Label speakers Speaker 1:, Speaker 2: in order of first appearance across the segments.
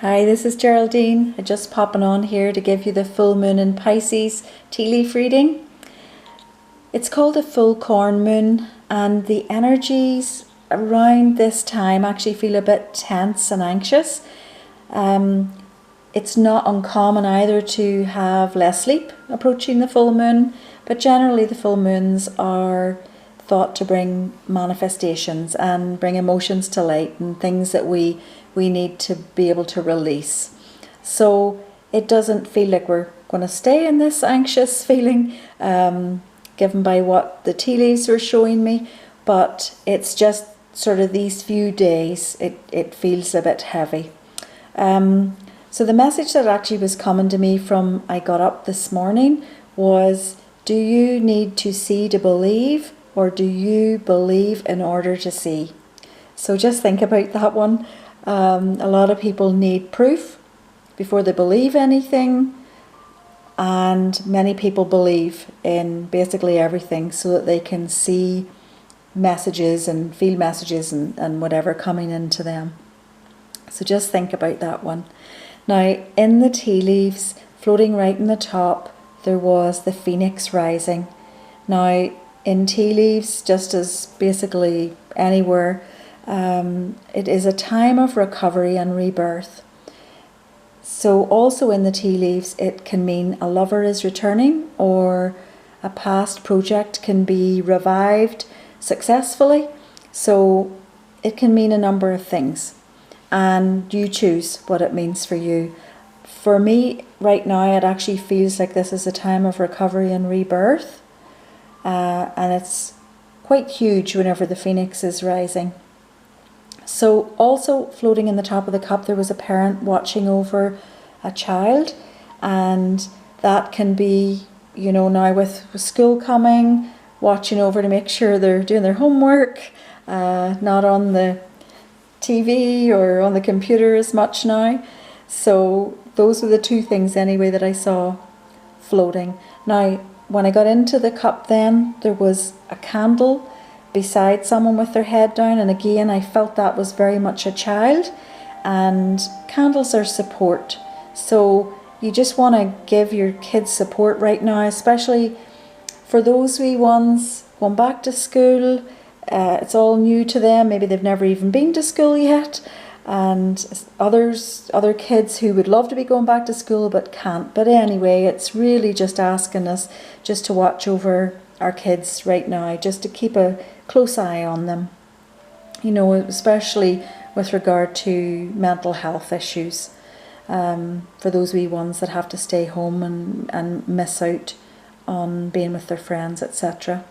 Speaker 1: Hi, this is Geraldine. I'm just popping on here to give you the full moon in Pisces tea leaf reading. It's called a full corn moon, and the energies around this time actually feel a bit tense and anxious. It's not uncommon either to have less sleep approaching the full moon, but generally the full moons are thought to bring manifestations and bring emotions to light and things that we need to be able to release. So it doesn't feel like we're going to stay in this anxious feeling, given by what the tea leaves were showing me, but it's just sort of these few days it feels a bit heavy. So the message that actually was coming to me from I got up this morning was, do you need to see to believe, or do you believe in order to see? So just think about that one. A lot of people need proof before they believe anything, and many people believe in basically everything so that they can see messages and feel messages and whatever coming into them. So just think about that one. Now, in the tea leaves, floating right in the top, there was the phoenix rising. Now, in tea leaves, just as basically anywhere, it is a time of recovery and rebirth. So also in the tea leaves, it can mean a lover is returning, or a past project can be revived successfully. So it can mean a number of things, and you choose what it means for you. For me right now, it actually feels like this is a time of recovery and rebirth, and it's quite huge whenever the phoenix is rising. So also floating in the top of the cup, there was a parent watching over a child, and that can be, you know, now with school coming, watching over to make sure they're doing their homework, not on the TV or on the computer as much now. So those were the two things anyway that I saw floating. Now, when I got into the cup then, there was a candle beside someone with their head down, and again I felt that was very much a child, and candles are support. So you just want to give your kids support right now, especially for those wee ones going back to school. It's all new to them, maybe they've never even been to school yet, and other kids who would love to be going back to school but can't. But anyway, it's really just asking us just to watch over our kids right now, just to keep a close eye on them, you know, especially with regard to mental health issues, for those wee ones that have to stay home and miss out on being with their friends, etc.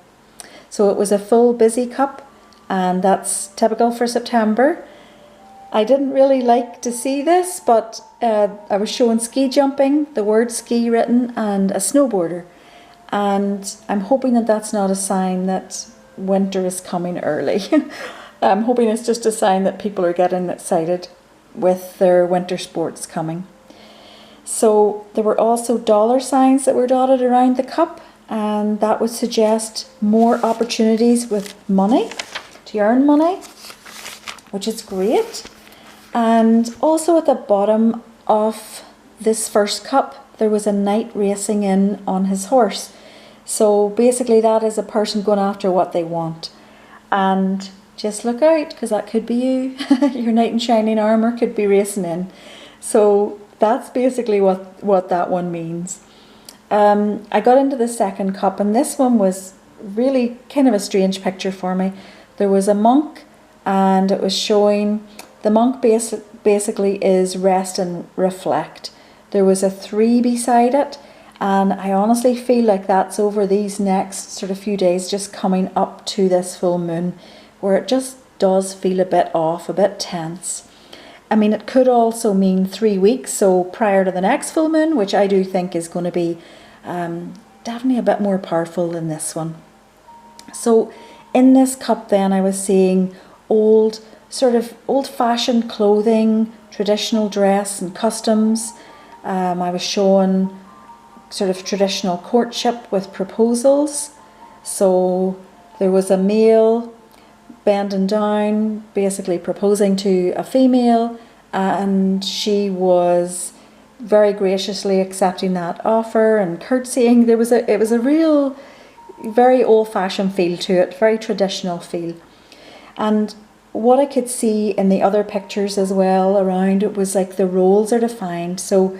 Speaker 1: So it was a full busy cup, and that's typical for September. I didn't really like to see this, but I was showing ski jumping, the word ski written, and a snowboarder. And I'm hoping that that's not a sign that winter is coming early. I'm hoping it's just a sign that people are getting excited with their winter sports coming. So there were also dollar signs that were dotted around the cup, and that would suggest more opportunities with money, to earn money, which is great. And also at the bottom of this first cup, there was a knight racing in on his horse. So basically that is a person going after what they want. And just look out, because that could be you. Your knight in shining armour could be racing in. So that's basically what that one means. I got into the second cup, and this one was really kind of a strange picture for me. There was a monk, and it was showing the monk basically is rest and reflect. There was a 3 beside it, and I honestly feel like that's over these next sort of few days, just coming up to this full moon, where it just does feel a bit off, a bit tense. I mean, it could also mean 3 weeks, so prior to the next full moon, which I do think is going to be definitely a bit more powerful than this one. So in this cup then, I was seeing sort of old-fashioned clothing, traditional dress and customs. I was showing sort of traditional courtship with proposals. So there was a male bending down, basically proposing to a female, and she was very graciously accepting that offer and curtsying. It was a real, very old-fashioned feel to it, very traditional feel. And what I could see in the other pictures as well around it was like the roles are defined. So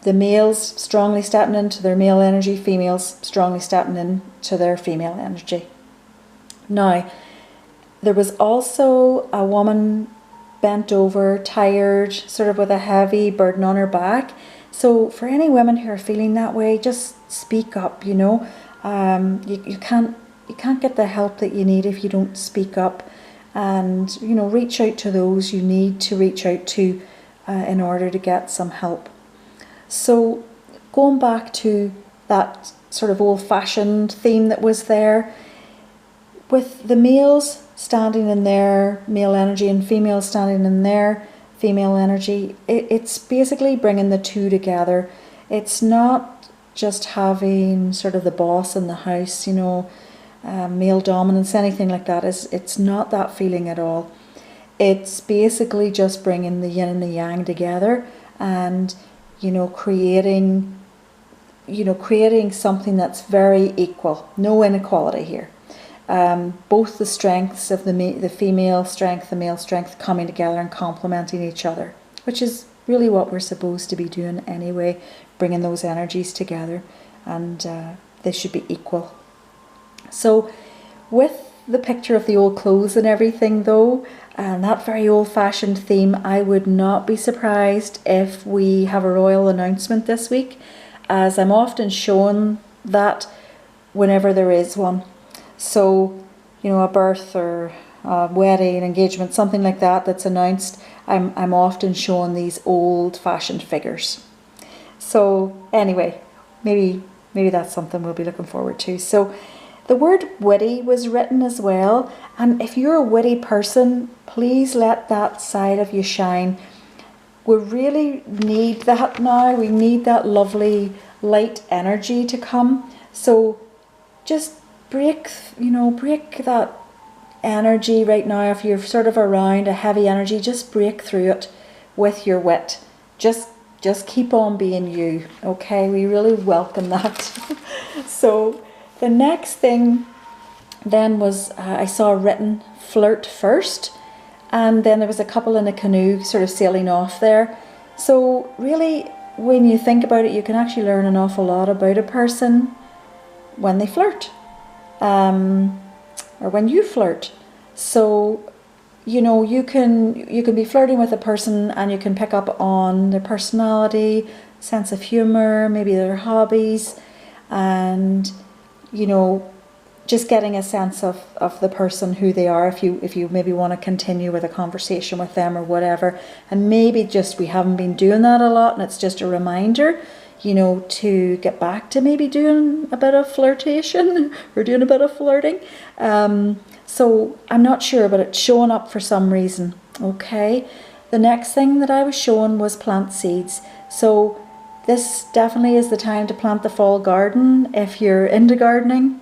Speaker 1: the males strongly stepping into their male energy, females strongly stepping into their female energy. Now, there was also a woman bent over, tired, sort of with a heavy burden on her back. So for any women who are feeling that way, just speak up, you know. You can't get the help that you need if you don't speak up, and, you know, reach out to those you need to reach out to in order to get some help. So going back to that sort of old-fashioned theme that was there, with the males standing in their male energy and females standing in their female energy, it's basically bringing the two together. It's not just having sort of the boss in the house, you know, male dominance, anything like that. It's not that feeling at all. It's basically just bringing the yin and the yang together, and, you know, creating something that's very equal. No inequality here. Both the strengths of the female strength, the male strength coming together and complementing each other, which is really what we're supposed to be doing anyway, bringing those energies together, and they should be equal. So with the picture of the old clothes and everything though, and that very old-fashioned theme, I would not be surprised if we have a royal announcement this week, as I'm often shown that whenever there is one. So, you know, a birth or a wedding, an engagement, something like that that's announced, I'm often shown these old-fashioned figures. So anyway, maybe that's something we'll be looking forward to. So the word witty was written as well, and if you're a witty person, please let that side of you shine. We really need that now. We need that lovely light energy to come. So just break that energy right now. If you're sort of around a heavy energy, just break through it with your wit. Just keep on being you, okay? We really welcome that. So the next thing then was I saw written flirt first, and then there was a couple in a canoe sort of sailing off there. So really, when you think about it, you can actually learn an awful lot about a person when they flirt. Or when you flirt. So, you know, you can be flirting with a person and you can pick up on their personality, sense of humour, maybe their hobbies, and, you know, just getting a sense of the person, who they are, if you maybe want to continue with a conversation with them or whatever. And maybe just we haven't been doing that a lot, and it's just a reminder, you know, to get back to maybe doing a bit of flirtation or doing a bit of flirting. So I'm not sure, but it's showing up for some reason. Okay. The next thing that I was shown was plant seeds. So this definitely is the time to plant the fall garden if you're into gardening.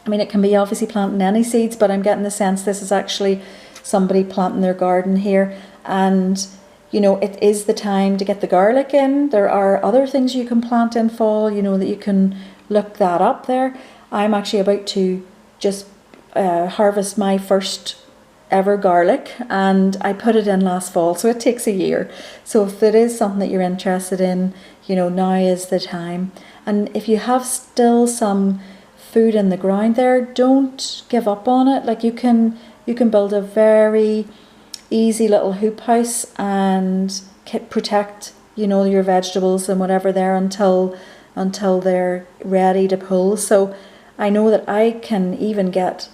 Speaker 1: I mean, it can be obviously planting any seeds, but I'm getting the sense this is actually somebody planting their garden here. And, you know, it is the time to get the garlic in. There are other things you can plant in fall, you know, that you can look that up there. I'm actually about to just harvest my first ever garlic, and I put it in last fall, so it takes a year. So if it is something that you're interested in, you know, now is the time. And if you have still some food in the ground there, don't give up on it. Like you can build a very easy little hoop house and protect, you know, your vegetables and whatever there until they're ready to pull. So I know that I can even get,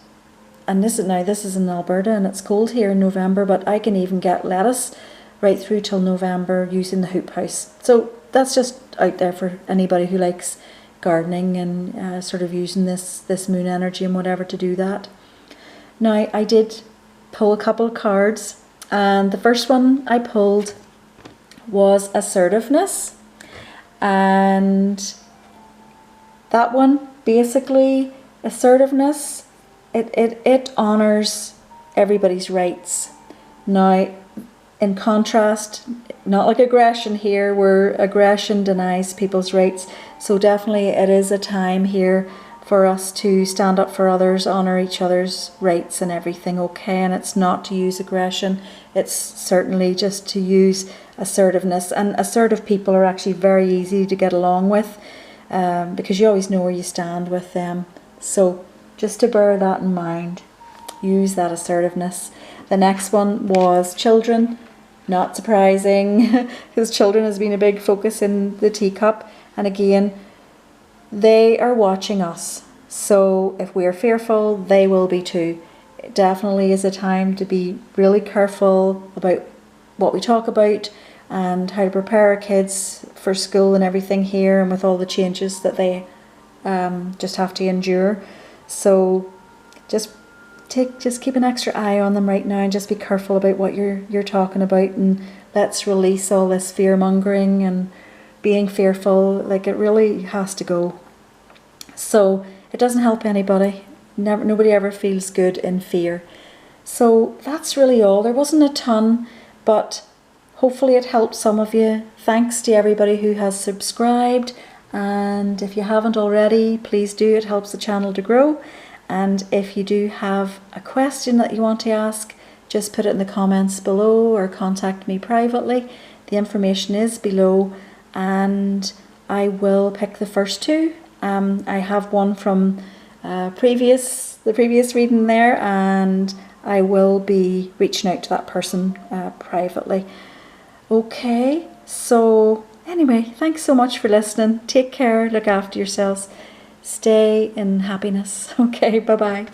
Speaker 1: and this is in Alberta and it's cold here in November, but I can even get lettuce right through till November using the hoop house. So that's just out there for anybody who likes gardening and sort of using this moon energy and whatever to do that. Now I did pull a couple of cards, and the first one I pulled was Assertiveness, and that one basically, assertiveness, it honors everybody's rights. Now in contrast, not like aggression here, where aggression denies people's rights. So definitely it is a time here for us to stand up for others, honour each other's rights and everything, okay? And it's not to use aggression, it's certainly just to use assertiveness. And assertive people are actually very easy to get along with, because you always know where you stand with them. So just to bear that in mind, use that assertiveness. The next one was children. Not surprising, because children has been a big focus in the teacup. And again, they are watching us. So if we are fearful, they will be too. It definitely is a time to be really careful about what we talk about and how to prepare our kids for school and everything here, and with all the changes that they just have to endure. So just keep an extra eye on them right now, and just be careful about what you're talking about, and let's release all this fear mongering and being fearful. Like, it really has to go. So it doesn't help anybody. Nobody ever feels good in fear. So that's really all. There wasn't a ton, but hopefully it helped some of you. Thanks to everybody who has subscribed, and if you haven't already, please do. It helps the channel to grow. And if you do have a question that you want to ask, just put it in the comments below or contact me privately. The information is below, and I will pick the first two. I have one from the previous reading there, and I will be reaching out to that person privately. Okay, so anyway, thanks so much for listening. Take care, look after yourselves. Stay in happiness. Okay, bye-bye.